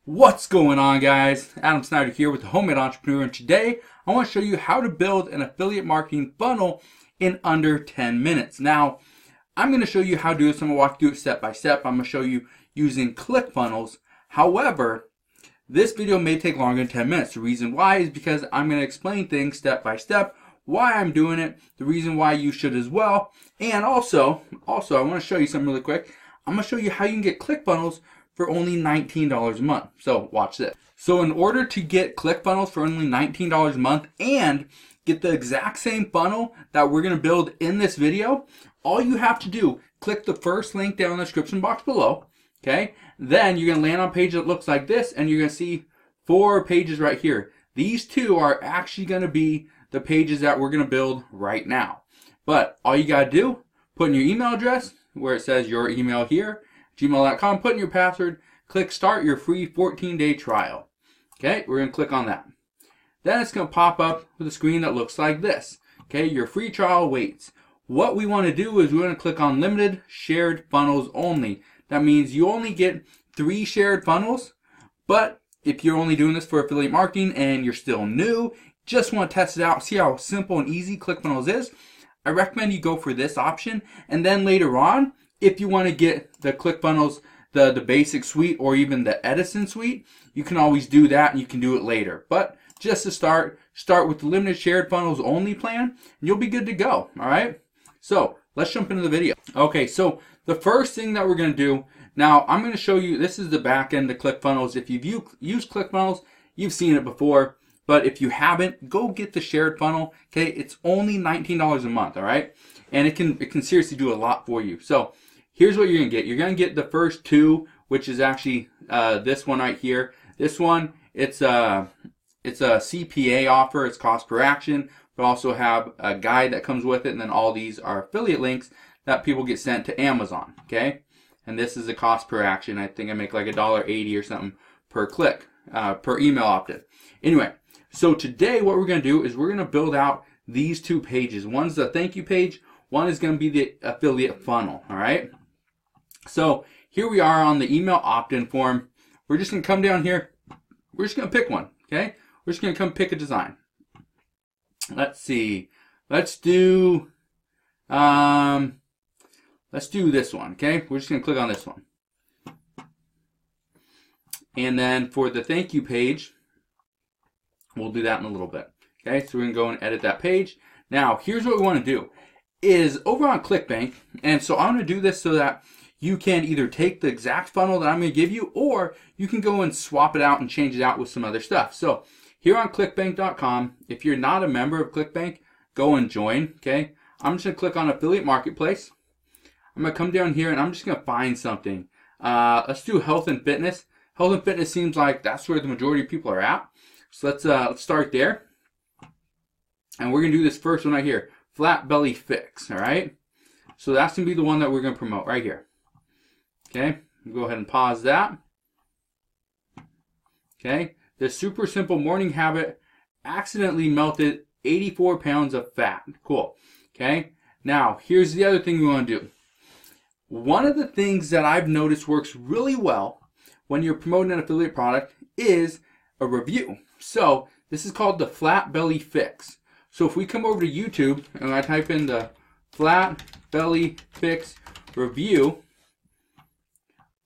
What's going on, guys? Adam Snyder here with the Homemade Entrepreneur, and today I want to show you how to build an affiliate marketing funnel in under 10 minutes. Now, I'm going to show you how to do this. I'm going to walk you through it step by step. I'm going to show you using ClickFunnels. However, this video may take longer than 10 minutes. The reason why is because I'm going to explain things step by step, why I'm doing it, the reason why you should as well, and also I want to show you something really quick. I'm going to show you how you can get ClickFunnels for only $19 a month. So watch this. So in order to get ClickFunnels for only $19 a month and get the exact same funnel that we're going to build in this video, all you have to do, click the first link down in the description box below. Okay, then you're going to land on a page that looks like this, and you're going to see 4 pages right here. These 2 are actually going to be the pages that we're going to build right now. But all you got to do, put in your email address where it says your email here, gmail.com, put in your password, click start your free 14-day trial. Okay, we're going to click on that. Then it's going to pop up with a screen that looks like this. Okay, your free trial awaits. What we want to do is we're going to click on limited shared funnels only. That means you only get 3 shared funnels, but if you're only doing this for affiliate marketing and you're still new, just want to test it out, see how simple and easy ClickFunnels is, I recommend you go for this option. And then later on, if you want to get the ClickFunnels, the basic suite or even the Edison suite, you can always do that and you can do it later. But just to start with the limited shared funnels only plan and you'll be good to go. All right. So let's jump into the video. Okay. So the first thing that we're going to do now, I'm going to show you, this is the back end of ClickFunnels. If you've used ClickFunnels, you've seen it before. But if you haven't, go get the shared funnel. Okay. It's only $19 a month. All right. And it can seriously do a lot for you. So here's what you're going to get. You're going to get the first 2, which is actually this one right here. This one, it's a CPA offer. It's cost per action. But also have a guide that comes with it. And then all these are affiliate links that people get sent to Amazon. Okay. And this is a cost per action. I think I make like $1.80 or something per click, per email opt-in. Anyway, so today what we're going to do is we're going to build out these 2 pages. One's the thank you page. One is going to be the affiliate funnel. All right. So here we are on the email opt-in form. We're just going to come down here. We're just going to pick one. Okay. We're just going to come pick a design. Let's see. Let's do this one. Okay. We're just going to click on this one. And then for the thank you page, we'll do that in a little bit. Okay. So we're going to go and edit that page. Now, here's what we want to do is over on ClickBank. And so I'm going to do this so that you can either take the exact funnel that I'm going to give you, or you can go and swap it out and change it out with some other stuff. So here on clickbank.com, if you're not a member of ClickBank, go and join. Okay. I'm just going to click on Affiliate Marketplace. I'm going to come down here and I'm just going to find something. Let's do health and fitness. Health and fitness seems like that's where the majority of people are at. So let's start there. And we're going to do this first one right here. Flat belly fix. All right. So that's going to be the one that we're going to promote right here. Okay. Go ahead and pause that. Okay. The super simple morning habit accidentally melted 84 pounds of fat. Cool. Okay. Now, here's the other thing we want to do. One of the things that I've noticed works really well when you're promoting an affiliate product is a review. So this is called the flat belly fix. So if we come over to YouTube and I type in the flat belly fix review,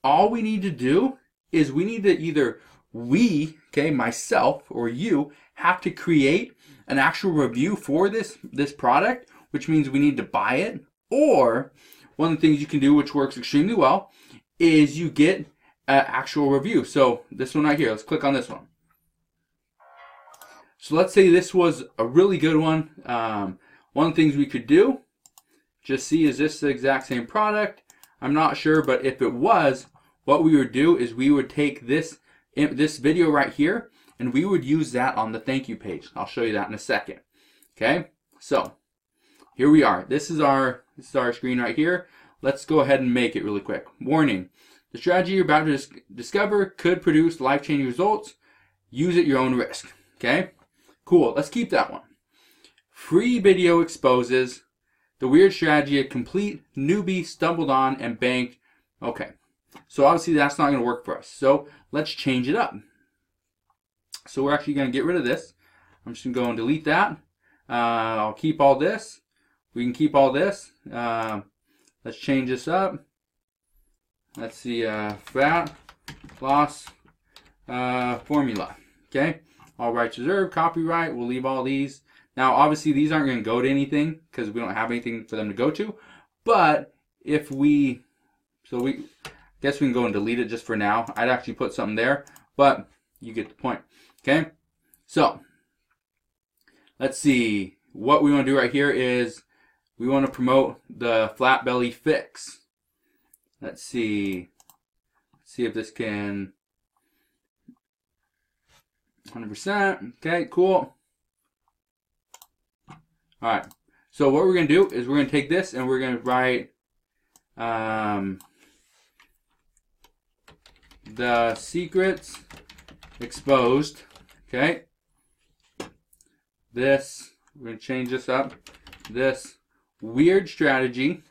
all we need to do is we need to either myself or you, have to create an actual review for this product, which means we need to buy it. Or one of the things you can do, which works extremely well, is you get an actual review. So this one right here, let's click on this one. So let's say this was a really good one. One of the things we could do, just see, is this the exact same product? I'm not sure, but if it was, what we would do is we would take this video right here and we would use that on the thank you page. I'll show you that in a second. Okay, so here we are. This is our screen right here. Let's go ahead and make it really quick. Warning: the strategy you're about to discover could produce life-changing results. Use at your own risk. Okay, cool. Let's keep that one. Free video exposes the weird strategy a complete newbie stumbled on and banked. Okay, So obviously that's not going to work for us. So let's change it up. So we're actually going to get rid of this. I'm just going to go and delete that. I'll keep all this. We can keep all this. Let's change this up. Let's see, fat loss formula. Okay, all rights reserved, copyright. We'll leave all these. Now, obviously, these aren't going to go to anything because we don't have anything for them to go to. But if we, I guess we can go and delete it just for now. I'd actually put something there, but you get the point. Okay, so let's see. What we want to do right here is we want to promote the flat belly fix. Let's see. Let's see if this can 100%. Okay, cool. All right. So what we're going to do is we're going to take this and we're going to write the secrets exposed. Okay. This, we're going to change this up. This weird strategy.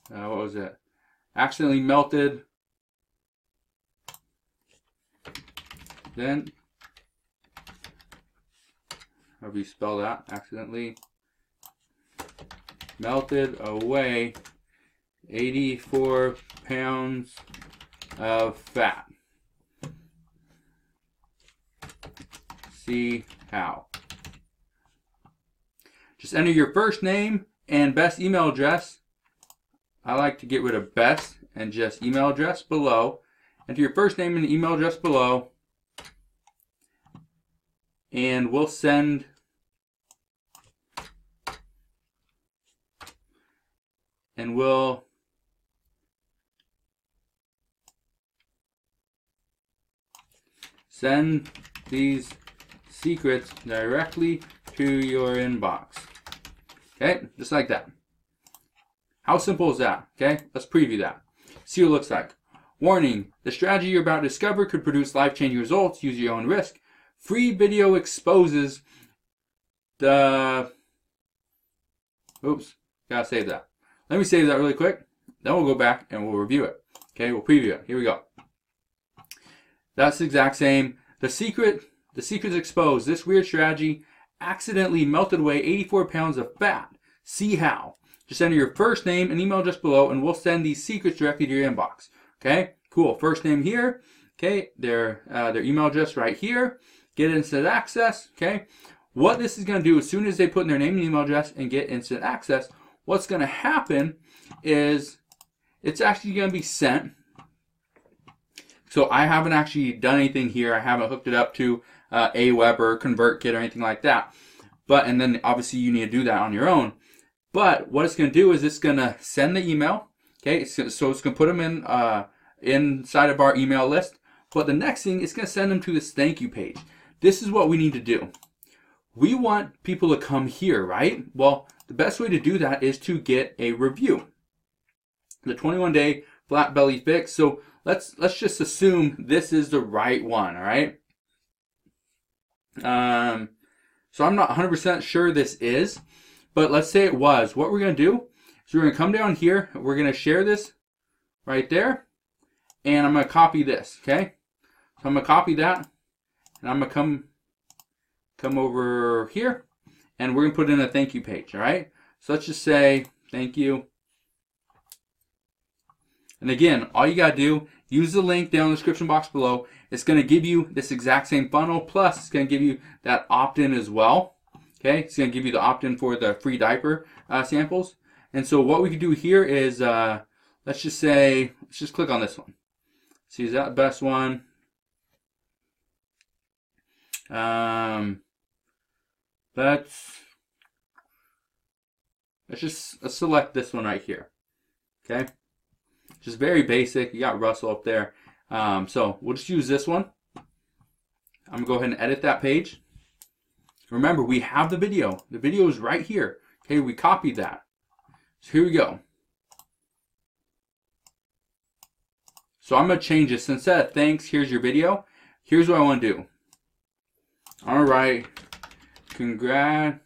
What was it? Accidentally melted. Then, however you spell that, accidentally melted away 84 pounds of fat. See how. Just enter your first name and best email address. I like to get rid of best and just email address below. Enter your first name and email address below. And we'll send these secrets directly to your inbox. Okay, just like that. How simple is that? Okay, let's preview that. See what it looks like. Warning, the strategy you're about to discover could produce life-changing results. Use your own risk. Free video exposes the... Oops, gotta save that. Let me save that really quick. Then we'll go back and we'll review it. Okay, we'll preview it. Here we go. That's the exact same. The secrets exposed. This weird strategy accidentally melted away 84 pounds of fat. See how. Just enter your first name and email just below, and we'll send these secrets directly to your inbox. Okay, cool. First name here. Okay, their email address right here. Get instant access. Okay, what this is going to do as soon as they put in their name and email address and get instant access, what's going to happen is it's actually going to be sent. So I haven't actually done anything here. I haven't hooked it up to Aweber or ConvertKit or anything like that. And then obviously you need to do that on your own. But what it's going to do is it's going to send the email. Okay, so it's going to put them in inside of our email list. But the next thing, it's going to send them to this thank you page. This is what we need to do. We want people to come here, right? Well, the best way to do that is to get a review. The 21-day flat belly fix. So let's just assume this is the right one, all right? So I'm not 100% sure this is, but let's say it was. What we're going to do is we're going to come down here. We're going to share this right there, and I'm going to copy this, okay? So I'm going to copy that, and I'm going to come over here, and we're going to put in a thank you page, all right? So let's just say thank you. And again, all you got to do, use the link down in the description box below. It's going to give you this exact same funnel, plus it's going to give you that opt-in as well. Okay, it's going to give you the opt-in for the free diaper samples. And so what we can do here is, let's just click on this one. See, is that the best one? Let's select this one right here. Okay, just very basic. You got Russell up there. So we'll just use this one. I'm gonna go ahead and edit that page. Remember, we have the video. The video is right here. Okay, we copied that. So here we go. So I'm gonna change this. Instead of thanks, here's your video. Here's what I want to do. All right, congratulations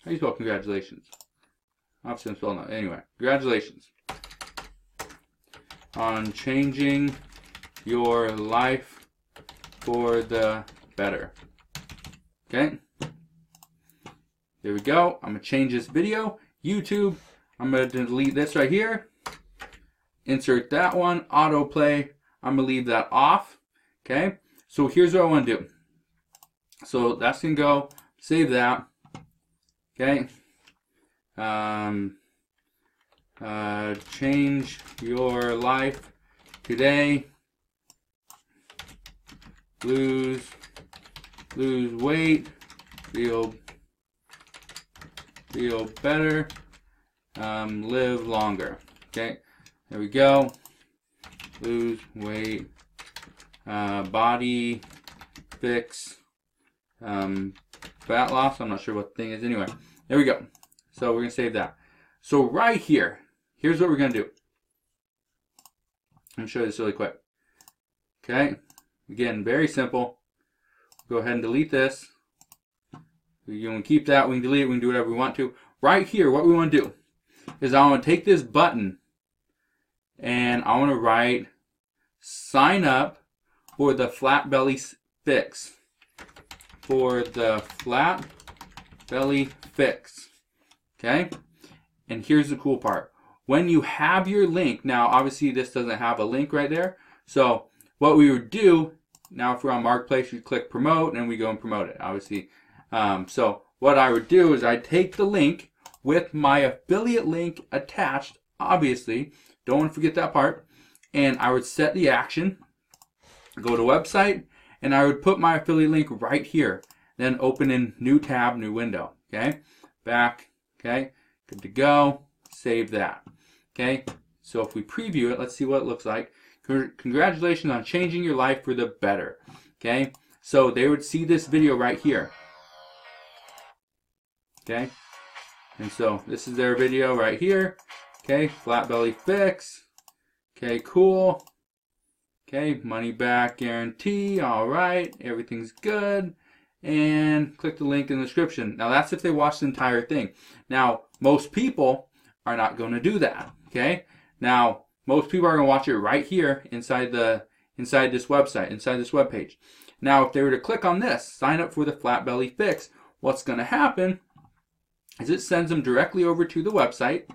How do you spell congratulations? Obviously I'm spelling that. Anyway, congratulations on changing your life for the better. Okay? There we go. I'm going to change this video. YouTube, I'm going to delete this right here. Insert that one. Autoplay. I'm going to leave that off. Okay? So here's what I want to do. So that's going to go. Save that. Okay? Change your life today. Lose weight. Feel better. Live longer. Okay, there we go. Lose weight. Body fix. Fat loss. I'm not sure what the thing is. Anyway, there we go. So we're gonna save that. So right here, here's what we're gonna do. I'm gonna show you this really quick. Okay. Again, very simple. Go ahead and delete this. You can keep that. We can delete it. We can do whatever we want to. Right here, what we want to do is I want to take this button and I want to write sign up for the flat belly fix. For the flat belly fix. Okay? And here's the cool part. When you have your link, now obviously this doesn't have a link right there. So what we would do, now if we're on Marketplace, you click promote and we go and promote it, obviously. So what I would do is I'd take the link with my affiliate link attached, obviously. Don't want to forget that part. And I would set the action, go to website, and I would put my affiliate link right here. Then open in new tab, new window. Okay? Back. Okay? Good to go. Save that. Okay? So if we preview it, let's see what it looks like. Congratulations on changing your life for the better. Okay? So they would see this video right here. Okay? And so this is their video right here. Okay? Flat belly fix. Okay, cool. Okay, money back guarantee. All right. Everything's good. And click the link in the description. Now that's if they watch the entire thing. Now, most people are not going to do that. Okay? Now, most people are going to watch it right here inside this website, inside this web page. Now, if they were to click on this, sign up for the flat belly fix, what's going to happen is it sends them directly over to the website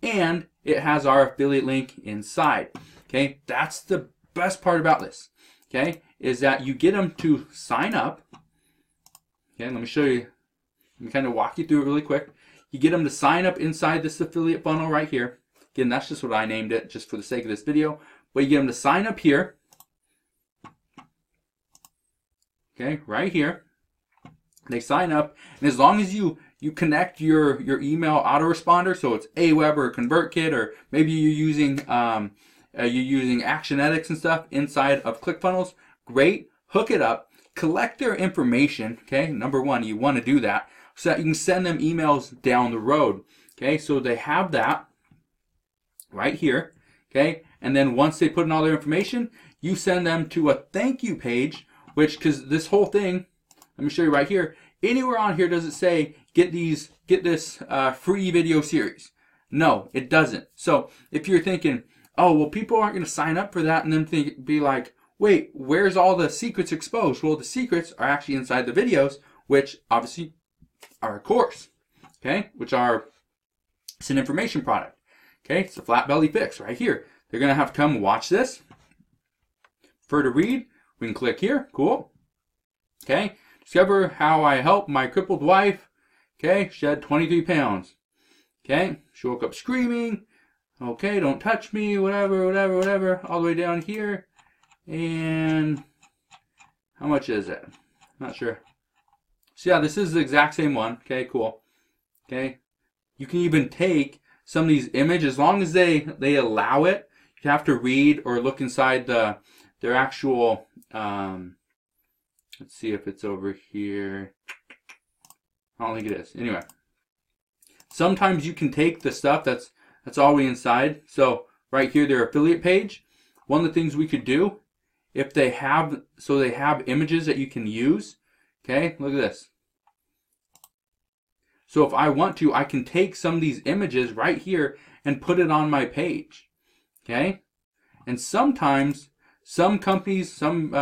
and it has our affiliate link inside. Okay? That's the best part about this. Okay? Is that you get them to sign up. Okay, let me show you. Let me kind of walk you through it really quick. You get them to sign up inside this affiliate funnel right here. Again, that's just what I named it, just for the sake of this video. But you get them to sign up here. Okay, right here. They sign up, and as long as you connect your email autoresponder, so it's Aweber or ConvertKit, or maybe you're using Actionetics and stuff inside of ClickFunnels, great. Hook it up. Collect their information. Okay, number one, you want to do that so that you can send them emails down the road. Okay, so they have that right here. Okay, and then once they put in all their information, you send them to a thank you page, which, because this whole thing, let me show you right here. Anywhere on here does it say get this free video series? No, it doesn't. So if you're thinking, oh well, people aren't going to sign up for that, and then be like, wait, where's all the secrets exposed? Well, the secrets are actually inside the videos, which obviously are a course, okay? Which it's an information product, okay? It's a flat belly fix right here. They're gonna have to come watch this. For to read, we can click here, cool. Okay, discover how I help my crippled wife, okay, shed 23 pounds. Okay, she woke up screaming, okay, don't touch me, whatever, all the way down here. And how much is it? Not sure. So yeah, this is the exact same one. Okay, cool. Okay, you can even take some of these images, as long as they allow it. You have to read or look inside their actual. Let's see if it's over here. I don't think it is. Anyway, sometimes you can take the stuff that's all the way inside. So right here, their affiliate page. One of the things we could do, if they have, so they have images that you can use. Okay, look at this. So if I want to, I can take some of these images right here and put it on my page. Okay? And sometimes some companies, some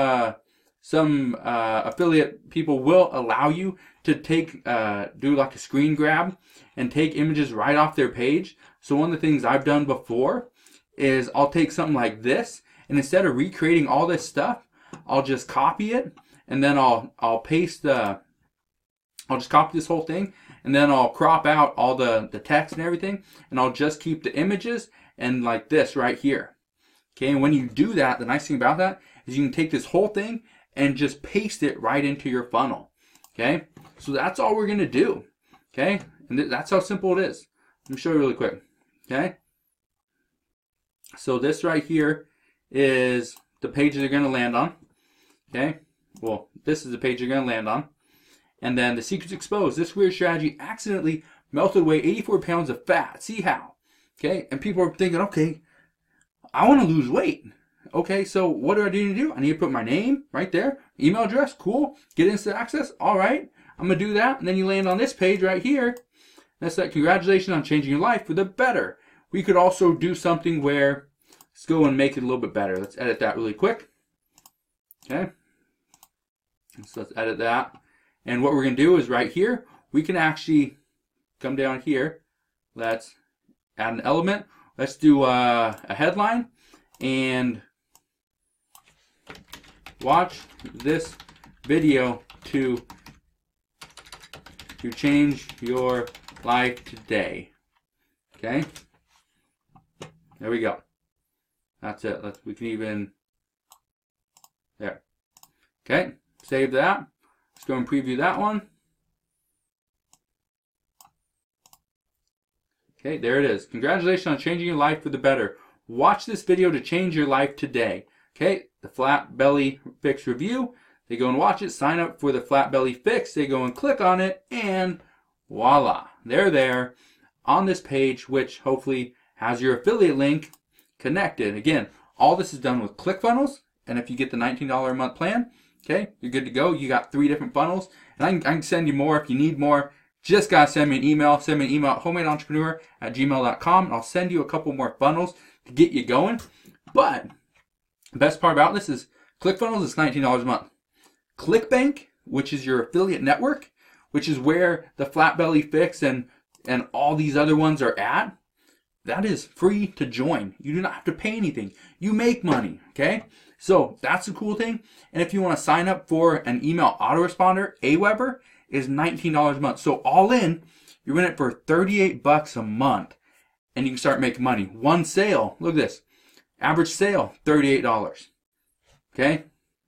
affiliate people will allow you to take, do like a screen grab and take images right off their page. So one of the things I've done before is I'll take something like this, and instead of recreating all this stuff, I'll just copy it, and then I'll paste I'll just copy this whole thing, and then I'll crop out all the text and everything, and I'll just keep the images and like this right here. Okay, and when you do that, the nice thing about that is you can take this whole thing and just paste it right into your funnel. Okay, so that's all we're going to do. Okay, and that's how simple it is. Let me show you really quick. Okay, so this right here is the page that you're going to land on. Okay, well, this is the page you're going to land on. And then the secrets exposed. This weird strategy accidentally melted away 84 pounds of fat. See how? Okay, and people are thinking, okay, I want to lose weight. Okay, so what do I need to do? I need to put my name right there, email address, cool, get instant access, all right, I'm going to do that, and then you land on this page right here. That's that congratulations on changing your life for the better. We could also do something where, let's go and make it a little bit better. Let's edit that really quick. Okay, so let's edit that. And what we're going to do is right here, we can actually come down here. Let's add an element. Let's do a headline and watch this video to change your life today. Okay, there we go. That's it. We can even there. Okay, save that. Let's go and preview that one. Okay, there it is. Congratulations on changing your life for the better. Watch this video to change your life today. Okay, the Flat Belly Fix review. They go and watch it, sign up for the Flat Belly Fix. They go and click on it, and voila. They're there on this page, which hopefully has your affiliate link connected. Again, all this is done with ClickFunnels, and if you get the $19 a month plan, okay, you're good to go. You got 3 different funnels, and I can send you more if you need more. Just gotta send me an email. Send me an email at homemade-entrepreneur@gmail.com, and I'll send you a couple more funnels to get you going. But the best part about this is ClickFunnels is $19 a month. ClickBank, which is your affiliate network, which is where the Flat Belly Fix and all these other ones are at, that is free to join. You do not have to pay anything. You make money, okay? So that's the cool thing. And if you want to sign up for an email autoresponder, Aweber is $19 a month. So all in, you're in it for $38 a month, and you can start making money. One sale, look at this, average sale, $38. Okay,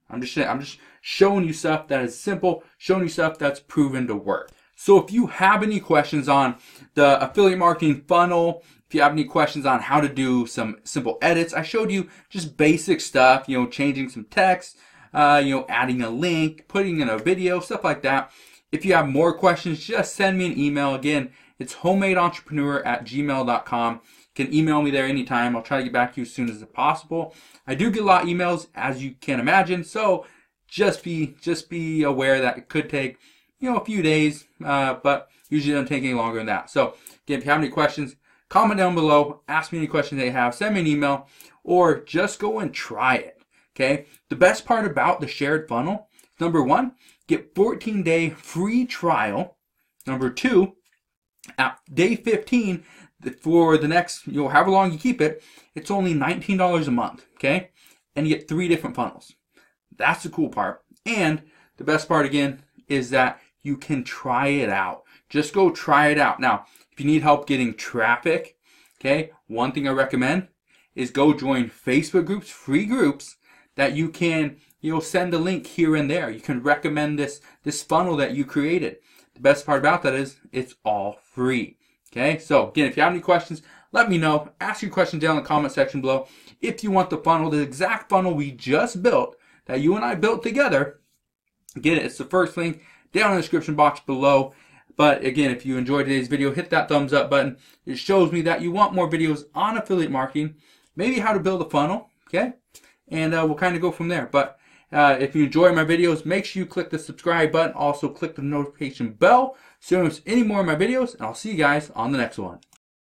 I'm just showing you stuff that is simple, showing you stuff that's proven to work. So if you have any questions on the affiliate marketing funnel, if you have any questions on how to do some simple edits, I showed you just basic stuff, you know, changing some text, you know, adding a link, putting in a video, stuff like that. If you have more questions, just send me an email. Again, it's homemade-entrepreneur@gmail.com. You can email me there anytime. I'll try to get back to you as soon as possible. I do get a lot of emails, as you can imagine, so just be aware that it could take, you know, a few days, but usually it doesn't take any longer than that. So again, if you have any questions, comment down below, ask me any questions that you have, send me an email, or just go and try it. Okay, the best part about the shared funnel, number 1, get 14-day free trial. Number 2, at day 15, for the next, you know, however long you keep it, it's only $19 a month, okay? And you get 3 different funnels. That's the cool part. And the best part, again, is that you can try it out. Just go try it out. Now, if you need help getting traffic, okay, one thing I recommend is go join Facebook groups, free groups, that you can, you know, send a link here and there. You can recommend this funnel that you created. The best part about that is it's all free. Okay, so again, if you have any questions, let me know. Ask your questions down in the comment section below. If you want the funnel, the exact funnel we just built, that you and I built together, again, it's the first link down in the description box below. But again, if you enjoyed today's video, hit that thumbs up button. It shows me that you want more videos on affiliate marketing, maybe how to build a funnel, okay? And we'll kind of go from there. But if you enjoy my videos, make sure you click the subscribe button. Also, click the notification bell So don't miss any more of my videos, and I'll see you guys on the next one.